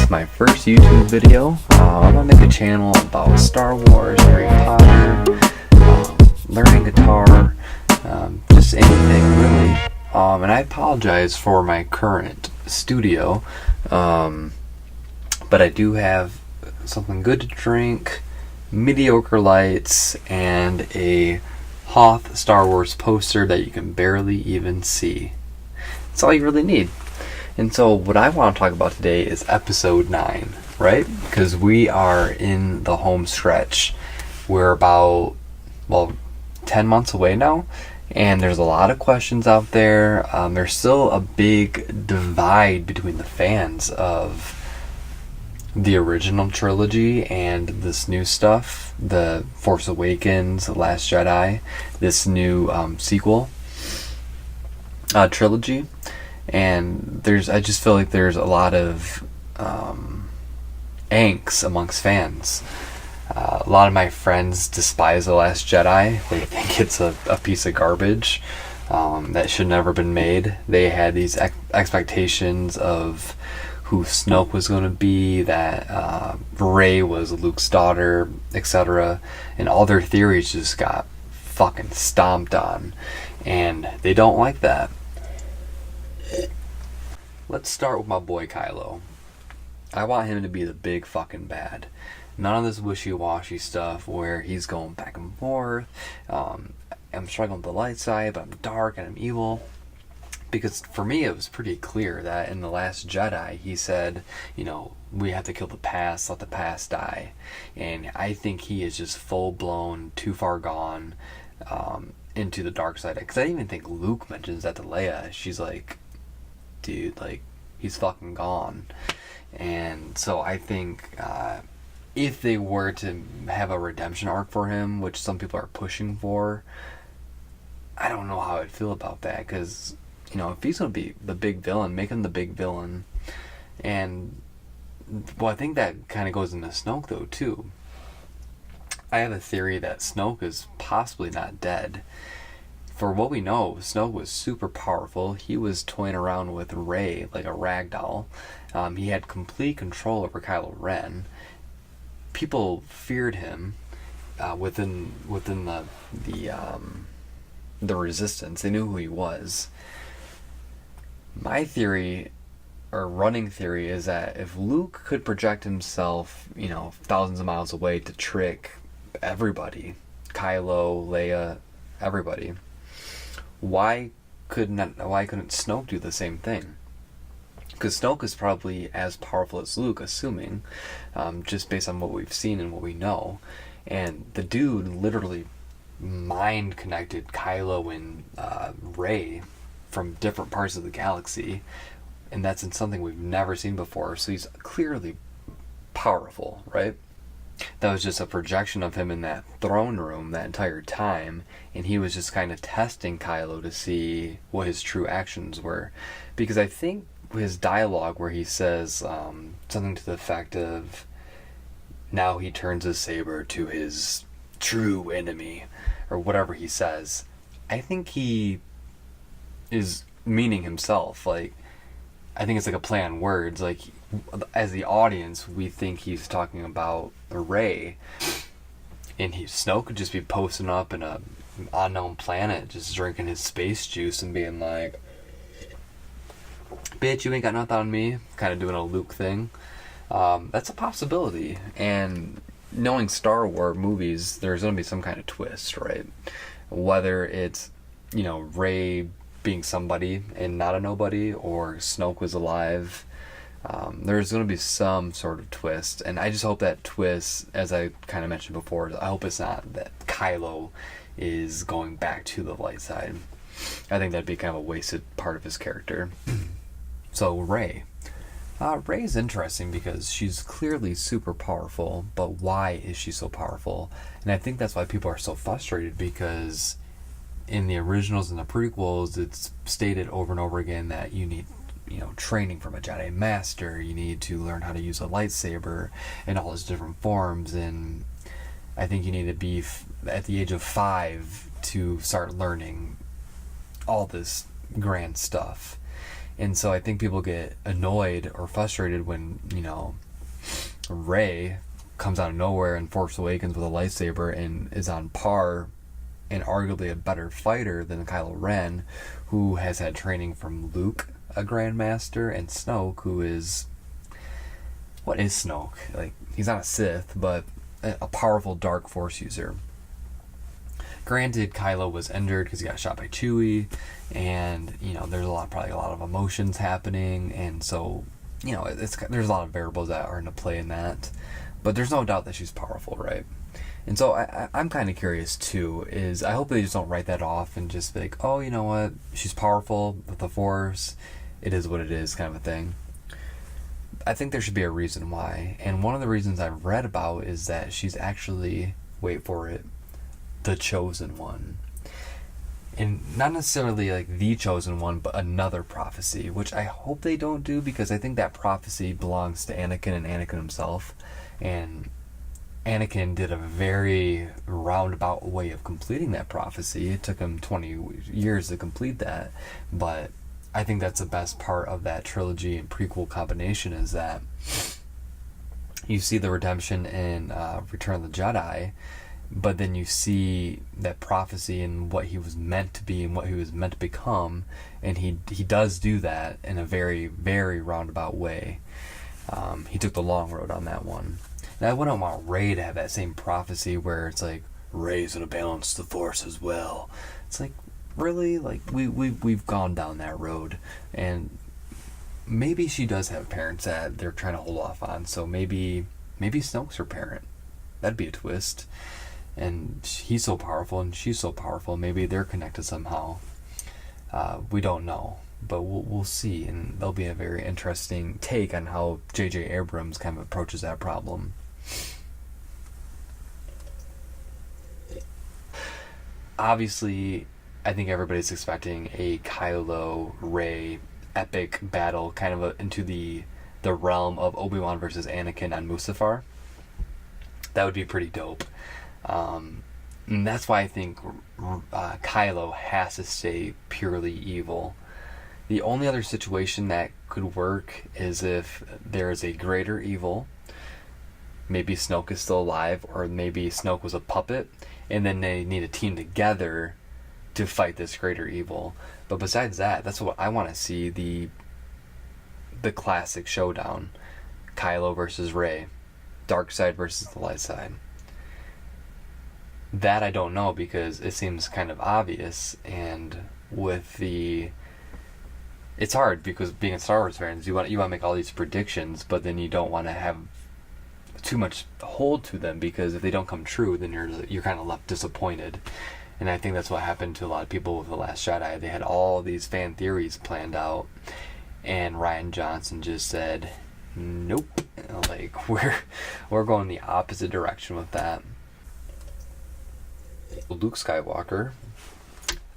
is my first YouTube video. I'm gonna make a channel about Star Wars, Harry Potter, learning guitar, just anything really. And I apologize for my current studio, but I do have something good to drink, mediocre lights, and a Hoth Star Wars poster that you can barely even see. That's all you really need. And so what I want to talk about today is episode 9, right? Because we are in the home stretch. We're about, 10 months away now. And there's a lot of questions out there. There's still a big divide between the fans of the original trilogy and this new stuff. The Force Awakens, The Last Jedi, this new sequel trilogy. And I just feel like there's a lot of angst amongst fans. A lot of my friends despise The Last Jedi. They think it's a piece of garbage that should never been made. They had these expectations of who Snoke was going to be, that Rey was Luke's daughter, etc. And all their theories just got fucking stomped on. And they don't like that. Let's start with my boy Kylo. I want him to be the big fucking bad. None of this wishy-washy stuff where he's going back and forth. I'm struggling with the light side, but I'm dark and I'm evil. Because for me, it was pretty clear that in The Last Jedi, he said, we have to kill the past, let the past die. And I think he is just full-blown, too far gone into the dark side. Because I even think Luke mentions that to Leia. She's like, dude, he's fucking gone. And so I think if they were to have a redemption arc for him, which some people are pushing for, I don't know how I'd feel about that. Because, if he's going to be the big villain, make him the big villain. And, I think that kind of goes into Snoke, though, too. I have a theory that Snoke is possibly not dead. For what we know, Snoke was super powerful. He was toying around with Rey like a rag doll. He had complete control over Kylo Ren. People feared him within the Resistance. They knew who he was. My theory, or running theory, is that if Luke could project himself, thousands of miles away to trick everybody, Kylo, Leia, everybody, why couldn't Snoke do the same thing? Because Snoke is probably as powerful as Luke, assuming, just based on what we've seen and what we know. And the dude literally mind-connected Kylo and Rey from different parts of the galaxy. And that's in something we've never seen before. So he's clearly powerful, right? That was just a projection of him in that throne room that entire time, and he was just kind of testing Kylo to see what his true actions were. Because I think his dialogue where he says something to the effect of, now he turns his saber to his true enemy, or whatever he says, I think he is meaning himself. I think it's like a play on words. As the audience, we think he's talking about Rey, and Snoke could just be posting up in a unknown planet, just drinking his space juice and being like, "Bitch, you ain't got nothing on me." Kind of doing a Luke thing. That's a possibility. And knowing Star Wars movies, there's going to be some kind of twist, right? Whether it's Rey being somebody and not a nobody, or Snoke was alive. There's going to be some sort of twist, and I just hope that twist, as I kind of mentioned before, I hope it's not that Kylo is going back to the light side. I think that'd be kind of a wasted part of his character. So Rey. Rey is interesting because she's clearly super powerful, but why is she so powerful? And I think that's why people are so frustrated, because in the originals and the prequels, it's stated over and over again that you need training from a Jedi Master. You need to learn how to use a lightsaber in all its different forms. And I think you need to be at the age of 5 to start learning all this grand stuff. And so I think people get annoyed or frustrated when, Rey comes out of nowhere in Force Awakens with a lightsaber and is on par and arguably a better fighter than Kylo Ren, who has had training from Luke, a Grandmaster, and Snoke, who is... What is Snoke? Like, he's not a Sith, but a powerful dark Force user. Granted, Kylo was injured because he got shot by Chewie, and, there's probably a lot of emotions happening, and so, there's a lot of variables that are into play in that. But there's no doubt that she's powerful, right? And so I'm kind of curious too, I hope they just don't write that off and just be like, oh, you know what, she's powerful with the Force, it is what it is kind of a thing. I think there should be a reason why. And one of the reasons I've read about is that she's actually, wait for it, the chosen one. And not necessarily like the chosen one, but another prophecy, which I hope they don't do, because I think that prophecy belongs to Anakin and Anakin himself. And Anakin did a very roundabout way of completing that prophecy. It took him 20 years to complete that, but I think that's the best part of that trilogy and prequel combination, is that you see the redemption in Return of the Jedi, but then you see that prophecy and what he was meant to be and what he was meant to become, and he does do that in a very, very roundabout way. He took the long road on that one. And I wouldn't want Rey to have that same prophecy where it's like, Rey's gonna balance the Force as well. It's like, really? Like, we've gone down that road. And maybe she does have parents that they're trying to hold off on, so maybe Snoke's her parent. That'd be a twist. And he's so powerful and she's so powerful, maybe they're connected somehow. We don't know, but we'll see, and there'll be a very interesting take on how J.J. Abrams kind of approaches that problem. Obviously, I think everybody's expecting a Kylo Rey epic battle, kind of into the realm of Obi-Wan versus Anakin on Mustafar. That would be pretty dope. And that's why I think Kylo has to stay purely evil. The only other situation that could work is if there is a greater evil. Maybe Snoke is still alive, or maybe Snoke was a puppet, and then they need to team together to fight this greater evil. But besides that, that's what I want to see, the classic showdown. Kylo versus Rey. Dark side versus the light side. That I don't know, because it seems kind of obvious, and it's hard, because being a Star Wars fans, you want to make all these predictions, but then you don't want to have too much hold to them, because if they don't come true, then you're kind of left disappointed. And I think that's what happened to a lot of people with The Last Jedi. They had all these fan theories planned out, and Rian Johnson just said, nope, like, we're going the opposite direction with that. Luke Skywalker,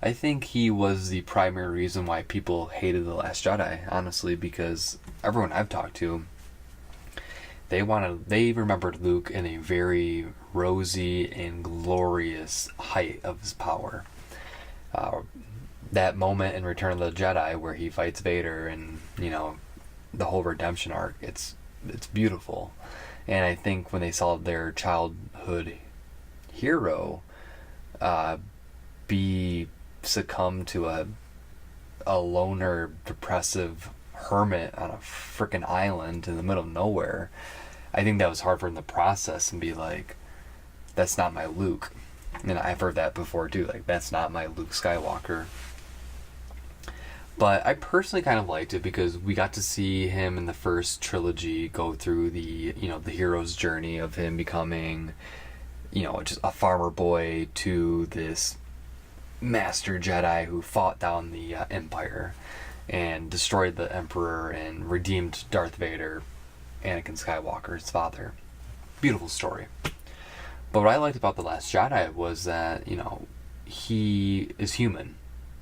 I think he was the primary reason why people hated The Last Jedi, honestly, because everyone I've talked to, they remembered Luke in a very rosy and glorious height of his power. That moment in Return of the Jedi where he fights Vader, and the whole redemption arc, it's beautiful. And I think when they saw their childhood hero be succumb to a loner, depressive hermit on a freaking island in the middle of nowhere, I think that was hard for him to process and be like, that's not my Luke. And I've heard that before too, like, that's not my Luke Skywalker. But I personally kind of liked it, because we got to see him in the first trilogy go through the hero's journey of him becoming, just a farmer boy to this master Jedi who fought down the Empire and destroyed the Emperor and redeemed Darth Vader, Anakin Skywalker, his father. Beautiful story. But what I liked about The Last Jedi was that, he is human.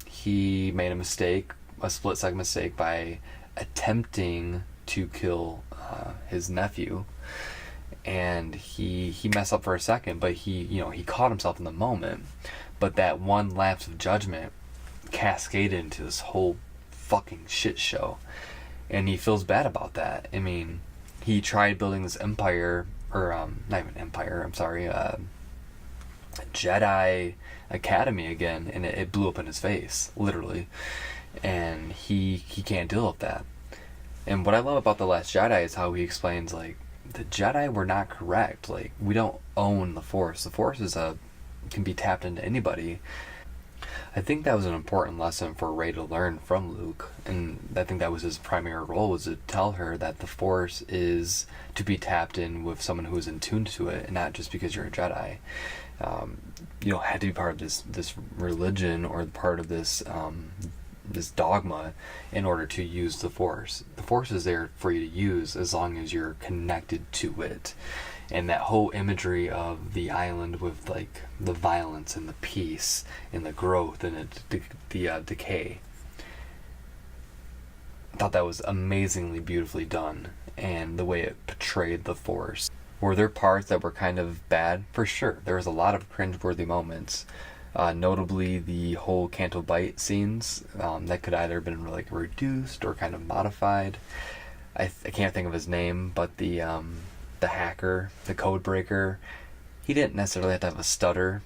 He made a split-second mistake by attempting to kill his nephew. And he messed up for a second, but he caught himself in the moment. But that one lapse of judgment cascaded into this whole fucking shit show. And he feels bad about that. I mean, he tried building this empire, or not even empire, I'm sorry, Jedi Academy again, and it blew up in his face, literally. And he can't deal with that. And what I love about The Last Jedi is how he explains, like, the Jedi were not correct. Like, we don't own the Force. The Force can be tapped into anybody. I think that was an important lesson for Rey to learn from Luke, and I think that was his primary role, was to tell her that the Force is to be tapped in with someone who is in tune to it, and not just because you're a Jedi. You don't have to be part of this religion or part of this dogma in order to use the Force. The Force is there for you to use as long as you're connected to it. And that whole imagery of the island with, like, the violence and the peace and the growth and the decay, I thought that was amazingly beautifully done. And the way it portrayed the Force. Were there parts that were kind of bad? For sure. There was a lot of cringeworthy moments. Notably the whole Canto Bight scenes that could either have been like reduced or kind of modified. I can't think of his name, but the hacker, the code breaker, he didn't necessarily have to have a stutter.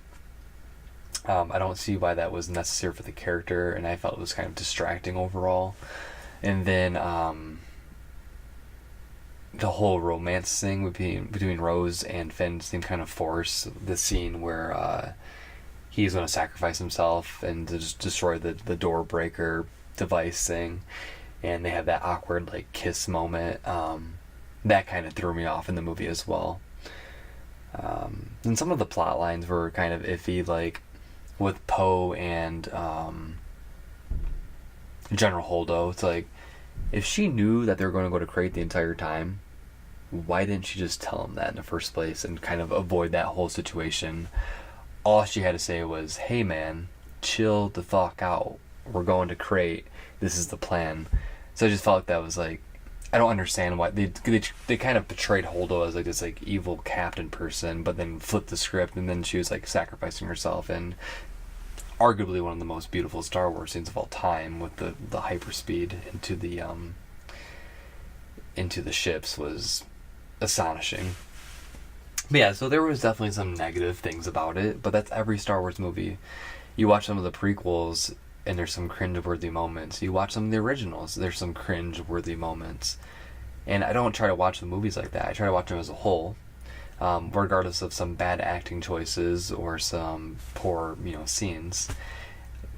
I don't see why that was necessary for the character, and I felt it was kind of distracting overall. And then the whole romance thing between Rose and Finn seemed kind of forced. The scene where he's going to sacrifice himself and to just destroy the door breaker device thing, and they have that awkward, like, kiss moment. That kind of threw me off in the movie as well. And some of the plot lines were kind of iffy, like with Poe and General Holdo. It's like, if she knew that they were going to go to Crate the entire time, why didn't she just tell him that in the first place and kind of avoid that whole situation? All she had to say was, hey man, chill the fuck out. We're going to Crate. This is the plan. So I just felt like that was like, I don't understand why they kind of portrayed Holdo as like this like evil captain person, but then flipped the script, and then she was like sacrificing herself, and arguably one of the most beautiful Star Wars scenes of all time with the hyperspeed into the ships was astonishing. But yeah, so there was definitely some negative things about it, but that's every Star Wars movie. You watch some of the prequels, and there's some cringe-worthy moments. You watch some of the originals, there's some cringe-worthy moments. And I don't try to watch the movies like that. I try to watch them as a whole, regardless of some bad acting choices or some poor, scenes.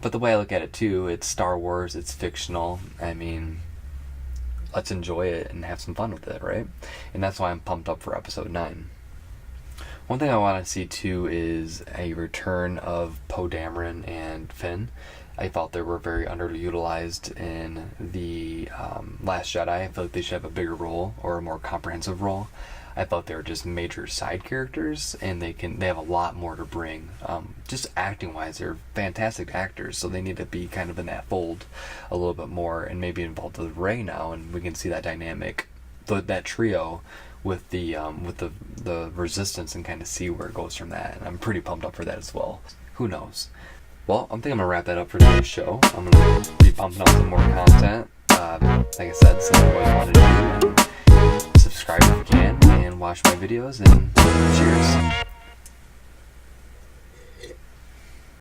But the way I look at it too, it's Star Wars, it's fictional. I mean, let's enjoy it and have some fun with it, right? And that's why I'm pumped up for Episode 9. One thing I want to see too is a return of Poe Dameron and Finn. I felt they were very underutilized in the Last Jedi. I feel like they should have a bigger role or a more comprehensive role. I thought they were just major side characters, and they have a lot more to bring. Just acting wise, they're fantastic actors, so they need to be kind of in that fold a little bit more, and maybe involved with Rey now, and we can see that dynamic, that trio with the Resistance, and kind of see where it goes from that. And I'm pretty pumped up for that as well. Who knows? Well, I think I'm going to wrap that up for today's show. I'm going to be pumping out some more content. Like I said, something what you want to do. And subscribe if you can, and watch my videos, and cheers.